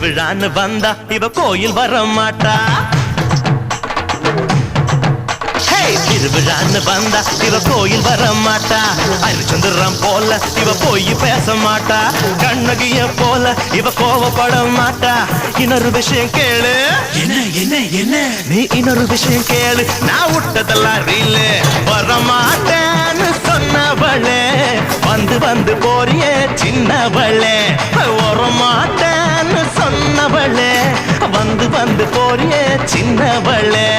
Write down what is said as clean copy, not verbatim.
திருவிழான்னு வந்தா இவ கோயில் வர மாட்டா. திருவிழான்னு வந்தா இவ கோயில் வர மாட்டா. அரிச்சந்திரம் போல இவ போய் பேச மாட்டா. கண்ணகிய போல இவ கோவப்பட மாட்டா. இன்னொரு விஷயம் கேளு. என்ன என்ன என்ன? நீ இன்னொரு விஷயம் கேளு. நான் விட்டதெல்லாம் ரீலு. வர மாட்டேன்னு சொன்னவளே வந்து வந்து போறியே சின்னவளே. வர மாட்டேன்னு சொன்னவளே வந்து வந்து போறியே சின்னவளே.